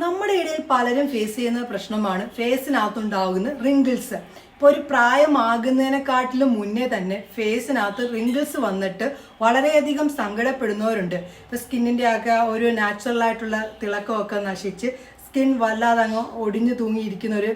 നമ്മുടെ ഇടയിൽ പലരും ഫേസ് ചെയ്യുന്ന പ്രശ്നമാണ് ഫേസിനകത്തുണ്ടാകുന്ന റിങ്കിൾസ്. ഇപ്പോൾ ഒരു പ്രായമാകുന്നതിനെക്കാട്ടിലും മുന്നേ തന്നെ ഫേസിനകത്ത് റിങ്കിൾസ് വന്നിട്ട് വളരെയധികം സങ്കടപ്പെടുന്നവരുണ്ട്. ഇപ്പോൾ സ്കിന്നിൻ്റെ ഒക്കെ ഒരു നാച്ചുറൽ ആയിട്ടുള്ള തിളക്കമൊക്കെ നശിച്ച് സ്കിൻ വല്ലാതെ അങ്ങ് ഒടിഞ്ഞു തൂങ്ങിയിരിക്കുന്ന ഒരു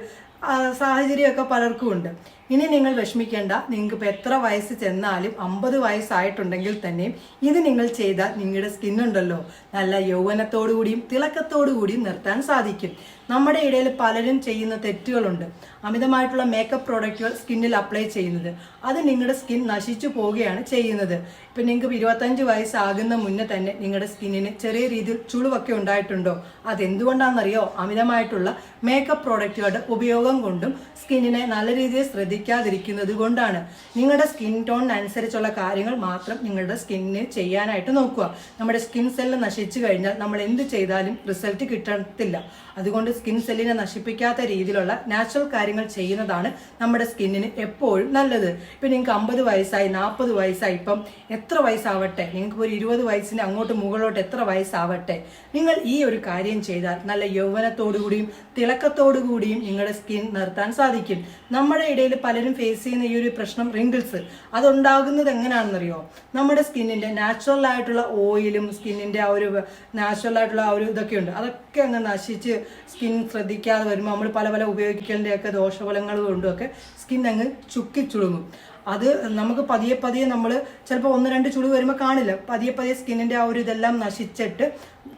സാഹചര്യമൊക്കെ പലർക്കും ഉണ്ട്. ഇനി നിങ്ങൾ വിഷമിക്കേണ്ട. നിങ്ങൾക്ക് ഇപ്പോൾ എത്ര വയസ്സ് ചെന്നാലും 50 വയസ്സായിട്ടുണ്ടെങ്കിൽ തന്നെയും ഇത് നിങ്ങൾ ചെയ്താൽ നിങ്ങളുടെ സ്കിന്നുണ്ടല്ലോ നല്ല യൗവനത്തോടു കൂടിയും തിളക്കത്തോടു കൂടിയും നിർത്താൻ സാധിക്കും. നമ്മുടെ ഇടയിൽ പലരും ചെയ്യുന്ന തെറ്റുകളുണ്ട്. അമിതമായിട്ടുള്ള മേക്കപ്പ് പ്രോഡക്റ്റുകൾ സ്കിന്നിൽ അപ്ലൈ ചെയ്യുന്നത്, അത് നിങ്ങളുടെ സ്കിൻ നശിച്ചു പോവുകയാണ് ചെയ്യുന്നത്. ഇപ്പം നിങ്ങൾക്ക് 25 വയസ്സാകുന്ന മുന്നേ തന്നെ നിങ്ങളുടെ സ്കിന്നിന് ചെറിയ രീതിയിൽ ചുളിവൊക്കെ ഉണ്ടായിട്ടുണ്ടോ? അതെന്തുകൊണ്ടാണെന്നറിയോ? അമിതമായിട്ടുള്ള മേക്കപ്പ് പ്രോഡക്റ്റുകളുടെ ഉപയോഗം കൊണ്ടും സ്കിന്നിനെ നല്ല രീതിയിൽ ശ്രദ്ധിക്കാതിരിക്കുന്നത് കൊണ്ടാണ്. നിങ്ങളുടെ സ്കിൻ ടോണിനനുസരിച്ചുള്ള കാര്യങ്ങൾ മാത്രം നിങ്ങളുടെ സ്കിന്നിന് ചെയ്യാനായിട്ട് നോക്കുക. നമ്മുടെ സ്കിൻ സെല്ല് നശിച്ചു കഴിഞ്ഞാൽ നമ്മൾ എന്ത് ചെയ്താലും റിസൾട്ട് കിട്ടത്തില്ല. അതുകൊണ്ട് സ്കിൻ സെല്ലിനെ നശിപ്പിക്കാത്ത രീതിയിലുള്ള നാച്ചുറൽ കാര്യങ്ങൾ ചെയ്യുന്നതാണ് നമ്മുടെ സ്കിന്നിന് എപ്പോഴും നല്ലത്. ഇപ്പം നിങ്ങൾക്ക് 50 വയസ്സായി, 40 വയസ്സായി, ഇപ്പം എത്ര വയസ്സാവട്ടെ, നിങ്ങൾക്ക് ഒരു 20 വയസ്സിന് അങ്ങോട്ട് മുകളിലോട്ട് എത്ര വയസ്സാവട്ടെ, നിങ്ങൾ ഈ ഒരു കാര്യം ചെയ്താൽ നല്ല യൗവനത്തോടു കൂടിയും തിളക്കത്തോടു കൂടിയും നിങ്ങളുടെ സ്കിൻ നിർത്താൻ സാധിക്കും. നമ്മുടെ ഇടയിൽ പലരും ഫേസ് ചെയ്യുന്ന ഈ ഒരു പ്രശ്നം റിങ്കിൾസ്, അതുണ്ടാകുന്നത് എങ്ങനെയാണെന്നറിയോ? നമ്മുടെ സ്കിന്നിൻ്റെ നാച്ചുറൽ ആയിട്ടുള്ള ഓയിലും സ്കിന്നിൻ്റെ ആ ഒരു നാച്ചുറൽ ആയിട്ടുള്ള ആ ഒരു ഇതൊക്കെ ഉണ്ട്, അതൊക്കെ അങ്ങ് നശിച്ച് സ്കിൻ ശ്രദ്ധിക്കാതെ വരുമ്പോൾ നമ്മൾ പല ഉപയോഗിക്കേണ്ടതൊക്കെ ദോഷഫലങ്ങൾ കൊണ്ടുമൊക്കെ സ്കിൻ അങ്ങ് ചുക്കിച്ചുളുങ്ങും. അത് നമുക്ക് പതിയെ നമ്മൾ ചിലപ്പോൾ 1-2 ചുളി വരുമ്പോൾ കാണില്ല. പതിയെ സ്കിന്നിൻ്റെ ആ ഒരു ഇതെല്ലാം നശിച്ചിട്ട്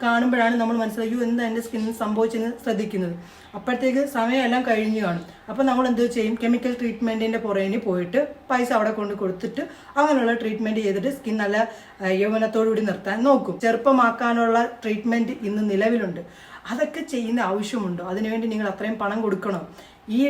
കാണുമ്പോഴാണ് നമ്മൾ മനസ്സിലാക്കി എന്താ എൻ്റെ സ്കിന്നിന് സംഭവിച്ചെന്ന് ശ്രദ്ധിക്കുന്നത്. അപ്പോഴത്തേക്ക് സമയമെല്ലാം കഴിഞ്ഞു കാണും. അപ്പോൾ നമ്മൾ എന്ത് ചെയ്യും? കെമിക്കൽ ട്രീറ്റ്മെൻറ്റിൻ്റെ പുറകിന് പോയിട്ട് പൈസ അവിടെ കൊണ്ട് കൊടുത്തിട്ട് അങ്ങനെയുള്ള ട്രീറ്റ്മെൻറ്റ് ചെയ്തിട്ട് സ്കിൻ നല്ല യൗവനത്തോടുകൂടി നിർത്താൻ നോക്കും. ചെറുപ്പമാക്കാനുള്ള ട്രീറ്റ്മെൻറ്റ് ഇന്ന് നിലവിലുണ്ട്. അതൊക്കെ ചെയ്യുന്ന ആവശ്യമുണ്ടോ? അതിനുവേണ്ടി നിങ്ങൾ അത്രയും പണം കൊടുക്കണോ?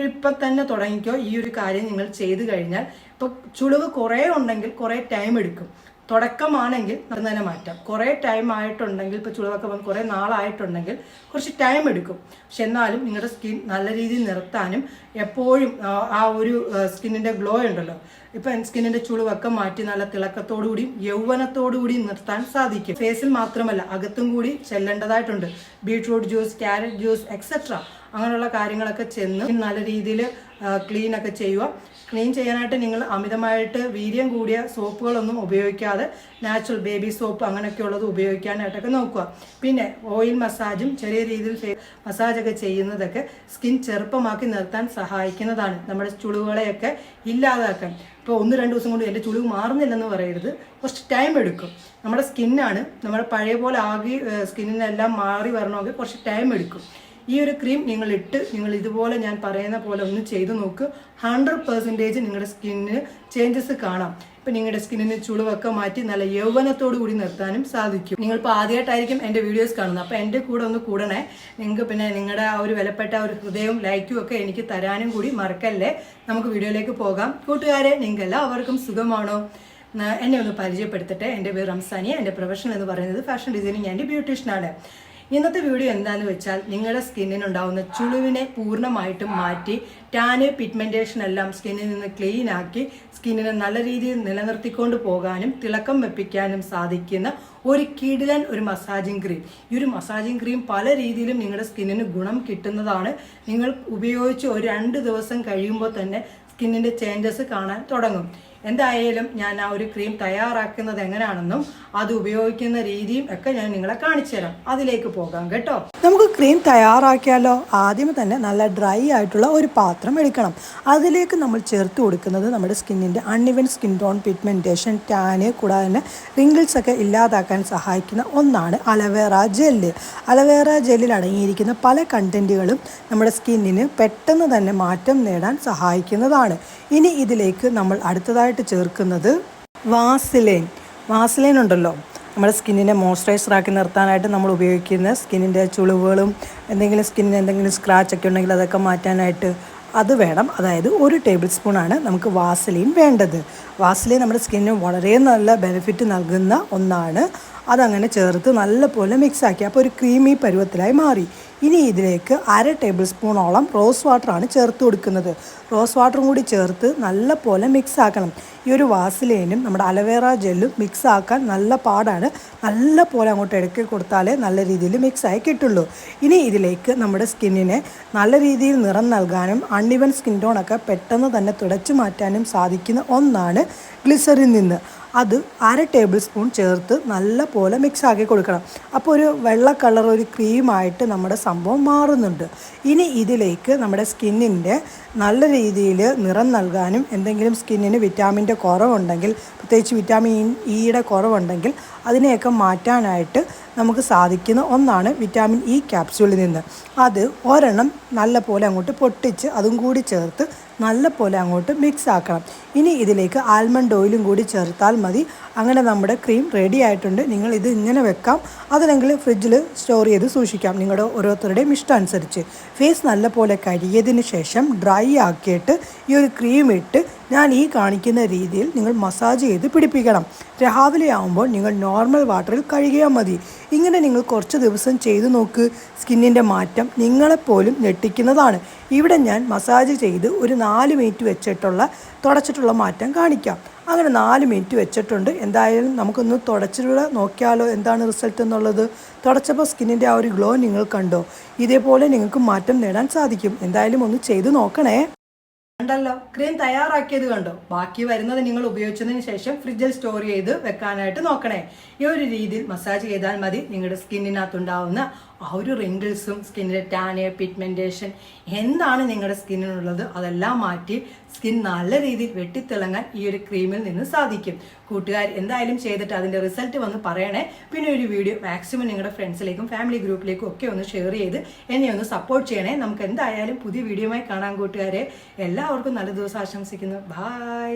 ഇപ്പം തന്നെ തുടങ്ങിക്കോ. ഈ ഒരു കാര്യം നിങ്ങൾ ചെയ്തു കഴിഞ്ഞാൽ ഇപ്പോൾ ചുളിവ് കുറേ ഉണ്ടെങ്കിൽ കുറേ ടൈം എടുക്കും. തുടക്കമാണെങ്കിൽ തന്നെ മാറ്റാം. കുറേ ടൈം ആയിട്ടുണ്ടെങ്കിൽ, ഇപ്പോൾ ചുളിവൊക്കെ വന്ന് കുറേ നാളായിട്ടുണ്ടെങ്കിൽ കുറച്ച് ടൈം എടുക്കും. പക്ഷെ എന്നാലും നിങ്ങളുടെ സ്കിൻ നല്ല രീതിയിൽ നിർത്താനും എപ്പോഴും ആ ഒരു സ്കിന്നിൻ്റെ ഗ്ലോ ഉണ്ടല്ലോ, ഇപ്പം സ്കിന്നിൻ്റെ ചുളിവൊക്കെ മാറ്റി നല്ല തിളക്കത്തോടു കൂടിയും യൗവനത്തോടു കൂടിയും നിർത്താൻ സാധിക്കും. ഫേസിൽ മാത്രമല്ല അകത്തും കൂടി ചെല്ലേണ്ടതായിട്ടുണ്ട്. Beetroot juice, carrot juice etcetera അങ്ങനെയുള്ള കാര്യങ്ങളൊക്കെ ചെന്ന് നല്ല രീതിയിൽ ക്ലീനൊക്കെ ചെയ്യുക. ക്ലീൻ ചെയ്യാനായിട്ട് നിങ്ങൾ അമിതമായിട്ട് വീര്യം കൂടിയ സോപ്പുകളൊന്നും ഉപയോഗിക്കാതെ നാച്ചുറൽ ബേബി സോപ്പ് അങ്ങനെയൊക്കെയുള്ളത് ഉപയോഗിക്കാനായിട്ടൊക്കെ നോക്കുക. പിന്നെ ഓയിൽ മസാജും ചെറിയ രീതിയിൽ മസാജൊക്കെ ചെയ്യുന്നതൊക്കെ സ്കിൻ ചെറുപ്പമാക്കി നിർത്താൻ സഹായിക്കുന്നതാണ്. നമ്മുടെ ചുളിവുകളെയൊക്കെ ഇല്ലാതാക്കാൻ. ഇപ്പോൾ 1-2 ദിവസം കൊണ്ട് എൻ്റെ ചുളിവ് മാറുന്നില്ലെന്ന് പറയരുത്, കുറച്ച് ടൈം എടുക്കും. നമ്മുടെ സ്കിന്നാണ്, നമ്മുടെ പഴയ പോലെ ആകെ സ്കിന്നിനെല്ലാം മാറി വരണമെങ്കിൽ കുറച്ച് ടൈം എടുക്കും. ഈ ഒരു ക്രീം നിങ്ങൾ ഇതുപോലെ ഞാൻ പറയുന്ന പോലെ ഒന്ന് ചെയ്ത് നോക്ക്. 100% നിങ്ങളുടെ സ്കിന്നിന് ചേഞ്ചസ് കാണാം. ഇപ്പം നിങ്ങളുടെ സ്കിന്നിന് ചുളിവൊക്കെ മാറ്റി നല്ല യൗവനത്തോടു കൂടി നിർത്താനും സാധിക്കും. നിങ്ങളിപ്പോൾ ആദ്യമായിട്ടായിരിക്കും എൻ്റെ വീഡിയോസ് കാണുന്നത്, അപ്പോൾ എൻ്റെ കൂടെ ഒന്ന് കൂടണേ. നിങ്ങൾക്ക് പിന്നെ നിങ്ങളുടെ ആ ഒരു വിലപ്പെട്ട ഒരു ഹൃദയവും ലൈക്കും ഒക്കെ എനിക്ക് തരാനും കൂടി മറക്കല്ലേ. നമുക്ക് വീഡിയോയിലേക്ക് പോകാം. കൂട്ടുകാരെ, നിങ്ങൾക്ക് എല്ലാവർക്കും സുഖമാണോ? എന്നെ ഒന്ന് പരിചയപ്പെടുത്തട്ടെ. എൻ്റെ പേര് റംസാനിയ. എൻ്റെ പ്രൊഫഷൻ എന്ന് പറയുന്നത് ഫാഷൻ ഡിസൈനിങ് ആൻഡ് ബ്യൂട്ടീഷ്യനാണ്. ഇന്നത്തെ വീഡിയോ എന്താണെന്ന് വെച്ചാൽ നിങ്ങളുടെ സ്കിന്നിനുണ്ടാവുന്ന ചുളിവിനെ പൂർണ്ണമായിട്ടും മാറ്റി ടാന് പിഗ്മെൻറ്റേഷൻ എല്ലാം സ്കിന്നിൽ നിന്ന് ക്ലീൻ ആക്കി സ്കിന്നിനെ നല്ല രീതിയിൽ നിലനിർത്തിക്കൊണ്ട് പോകാനും തിളക്കം വെപ്പിക്കാനും സാധിക്കുന്ന ഒരു കിടിലൻ ഒരു മസാജിങ് ക്രീം. ഈ ഒരു മസാജിങ് ക്രീം പല രീതിയിലും നിങ്ങളുടെ സ്കിന്നിന് ഗുണം കിട്ടുന്നതാണ്. നിങ്ങൾ ഉപയോഗിച്ച് ഒരു 2 ദിവസം കഴിയുമ്പോൾ തന്നെ സ്കിന്നിൻ്റെ ചേഞ്ചസ് കാണാൻ തുടങ്ങും. എന്തായാലും ഞാൻ ആ ഒരു ക്രീം തയ്യാറാക്കുന്നത് എങ്ങനെയാണെന്നും അത് ഉപയോഗിക്കുന്ന രീതിയും ഒക്കെ ഞാൻ നിങ്ങളെ കാണിച്ചു തരാം. അതിലേക്ക് പോകാം കേട്ടോ. നമുക്ക് ക്രീം തയ്യാറാക്കിയാലോ? ആദ്യം തന്നെ നല്ല ഡ്രൈ ആയിട്ടുള്ള ഒരു പാത്രം എടുക്കണം. അതിലേക്ക് നമ്മൾ ചേർത്ത് കൊടുക്കുന്നത് നമ്മുടെ സ്കിന്നിൻ്റെ uneven skin tone, pigmentation, tan കൂടാതെ തന്നെ റിങ്കിൾസ് ഒക്കെ ഇല്ലാതാക്കാൻ സഹായിക്കുന്ന ഒന്നാണ് അലോവേറ ജെല്ല്. അലോവേറ ജെല്ലിൽ അടങ്ങിയിരിക്കുന്ന പല കണ്ടൻറ്റുകളും നമ്മുടെ സ്കിന്നിന് പെട്ടെന്ന് തന്നെ മാറ്റം നേടാൻ സഹായിക്കുന്നതാണ്. ഇനി ഇതിലേക്ക് നമ്മൾ അടുത്തതായിട്ട് ചേർക്കുന്നത് വാസലൈൻ ഉണ്ടല്ലോ, നമ്മുടെ സ്കിന്നിനെ മോയ്സ്ചറൈസറാക്കി നിർത്താനായിട്ട് നമ്മൾ ഉപയോഗിക്കുന്ന സ്കിന്നിൻ്റെ ചുളിവുകളും സ്കിന്നിന് എന്തെങ്കിലും സ്ക്രാച്ചൊക്കെ ഉണ്ടെങ്കിൽ അതൊക്കെ മാറ്റാനായിട്ട് അത് വേണം. അതായത് 1 ടേബിൾ സ്പൂണാണ് നമുക്ക് വാസലൈൻ വേണ്ടത്. വാസലൈൻ നമ്മുടെ സ്കിന്നിന് വളരെ നല്ല ബെനിഫിറ്റ് നൽകുന്ന ഒന്നാണ്. അതങ്ങനെ ചേർത്ത് നല്ലപോലെ മിക്സാക്കി അപ്പോൾ ഒരു ക്രീമി പരുവത്തിലായി മാറി. ഇനി ഇതിലേക്ക് 1/2 ടേബിൾ സ്പൂണോളം റോസ് വാട്ടറാണ് ചേർത്ത് കൊടുക്കുന്നത്. റോസ് വാട്ടറും കൂടി ചേർത്ത് നല്ല പോലെ മിക്സ് ആക്കണം. ഈ ഒരു വാസലിനും നമ്മുടെ അലോവേറ ജെല്ലും മിക്സ് ആക്കാൻ നല്ല പാടാണ്. നല്ല പോലെ അങ്ങോട്ട് ഇടയ്ക്ക് കൊടുത്താലേ നല്ല രീതിയിൽ മിക്സായി കിട്ടുള്ളൂ. ഇനി ഇതിലേക്ക് നമ്മുടെ സ്കിന്നിനെ നല്ല രീതിയിൽ നിറം നൽകാനും അൺഇവൻ സ്കിൻ ടോണൊക്കെ പെട്ടെന്ന് തന്നെ തുടച്ചു മാറ്റാനും സാധിക്കുന്ന ഒന്നാണ് ഗ്ലിസറിൻ നിന്ന്. അത് 1/2 ടേബിൾ സ്പൂൺ ചേർത്ത് നല്ല പോലെ മിക്സ് ആക്കി കൊടുക്കണം. അപ്പോൾ ഒരു വെള്ള കളർ ഒരു ക്രീമായിട്ട് നമ്മുടെ സംഭവം മാറുന്നുണ്ട്. ഇനി ഇതിലേക്ക് നമ്മുടെ സ്കിന്നിൻ്റെ നല്ല രീതിയിൽ നിറം നൽകാനും എന്തെങ്കിലും സ്കിന്നിന് വിറ്റാമിൻ്റെ കുറവുണ്ടെങ്കിൽ, പ്രത്യേകിച്ച് വിറ്റാമിൻ ഇയുടെ കുറവുണ്ടെങ്കിൽ അതിനെയൊക്കെ മാറ്റാനായിട്ട് നമുക്ക് സാധിക്കുന്ന ഒന്നാണ് വിറ്റാമിൻ ഇ ക്യാപ്സ്യൂളിൽ നിന്ന്. അത് ഒരെണ്ണം നല്ല പോലെ അങ്ങോട്ട് പൊട്ടിച്ച് അതും കൂടി ചേർത്ത് നല്ല പോലെ അങ്ങോട്ട് മിക്സ് ആക്കണം. ഇനി ഇതിലേക്ക് ആൽമണ്ട് ഓയിലും കൂടി ചേർത്താൽ മതി. അങ്ങനെ നമ്മുടെ ക്രീം റെഡി ആയിട്ടുണ്ട്. നിങ്ങൾ ഇത് ഇങ്ങനെ വെക്കാം, അതല്ലെങ്കിൽ ഫ്രിഡ്ജിൽ സ്റ്റോർ ചെയ്ത് സൂക്ഷിക്കാം, നിങ്ങളുടെ ഓരോരുത്തരുടെയും ഇഷ്ടം അനുസരിച്ച്. ഫേസ് നല്ല പോലെ കഴുകിയതിന് ശേഷം ഡ്രൈ ആക്കിയിട്ട് ഈ ഒരു ക്രീം ഇട്ട് ഞാൻ ഈ കാണിക്കുന്ന രീതിയിൽ നിങ്ങൾ മസാജ് ചെയ്ത് പിടിപ്പിക്കണം. രാവിലെ ആകുമ്പോൾ നിങ്ങൾ നോർമൽ വാട്ടറിൽ കഴുകിയാൽ മതി. ഇങ്ങനെ നിങ്ങൾ കുറച്ച് ദിവസം ചെയ്ത് നോക്ക്. സ്കിന്നിൻ്റെ മാറ്റം നിങ്ങളെപ്പോലും ഞെട്ടിക്കുന്നതാണ്. ഇവിടെ ഞാൻ മസാജ് ചെയ്ത് ഒരു 4 മിനിറ്റ് വെച്ചിട്ടുള്ള തുടച്ചിട്ടുള്ള മാറ്റം കാണിക്കാം. അങ്ങനെ 4 മിനിറ്റ് വെച്ചിട്ടുണ്ട്. എന്തായാലും നമുക്കൊന്ന് തുടച്ചിട്ടുള്ള നോക്കിയാലോ എന്താണ് റിസൾട്ട് എന്നുള്ളത്. തുടച്ചപ്പോൾ സ്കിന്നിൻ്റെ ആ ഒരു ഗ്ലോ നിങ്ങൾ കണ്ടോ? ഇതേപോലെ നിങ്ങൾക്ക് മാറ്റം നേടാൻ സാധിക്കും. എന്തായാലും ഒന്ന് ചെയ്ത് നോക്കണേ. കണ്ടല്ലോ, ക്രീം തയ്യാറാക്കിയത് കണ്ടോ? ബാക്കി വരുന്നത് നിങ്ങൾ ഉപയോഗിച്ചതിന് ശേഷം ഫ്രിഡ്ജിൽ സ്റ്റോർ ചെയ്ത് വെക്കാനായിട്ട് നോക്കണേ. ഈ ഒരു രീതിയിൽ മസാജ് ചെയ്താൽ മതി. നിങ്ങളുടെ സ്കിന്നിനകത്തുണ്ടാവുന്ന ആ ഒരു റിങ്കിൾസും സ്കിന്നിലെ ടാന്, പിഗ്മെന്റേഷൻ എന്താണ് നിങ്ങളുടെ സ്കിന്നിനുള്ളത് അതെല്ലാം മാറ്റി സ്കിൻ നല്ല രീതിയിൽ വെട്ടിത്തിളങ്ങാൻ ഈ ഒരു ക്രീമിൽ നിന്ന് സാധിക്കും. കൂട്ടുകാർ എന്തായാലും ചെയ്തിട്ട് അതിന്റെ റിസൾട്ട് വന്ന് പറയണേ. പിന്നെ ഒരു വീഡിയോ മാക്സിമം നിങ്ങളുടെ ഫ്രണ്ട്സിലേക്കും ഫാമിലി ഗ്രൂപ്പിലേക്കും ഒക്കെ ഒന്ന് ഷെയർ ചെയ്ത് എന്നെ ഒന്ന് സപ്പോർട്ട് ചെയ്യണേ. നമുക്ക് എന്തായാലും പുതിയ വീഡിയോയുമായി കാണാൻ കൂട്ടുകാരെ. എല്ലാവർക്കും നല്ല ദിവസം ആശംസിക്കുന്നു. ബൈ.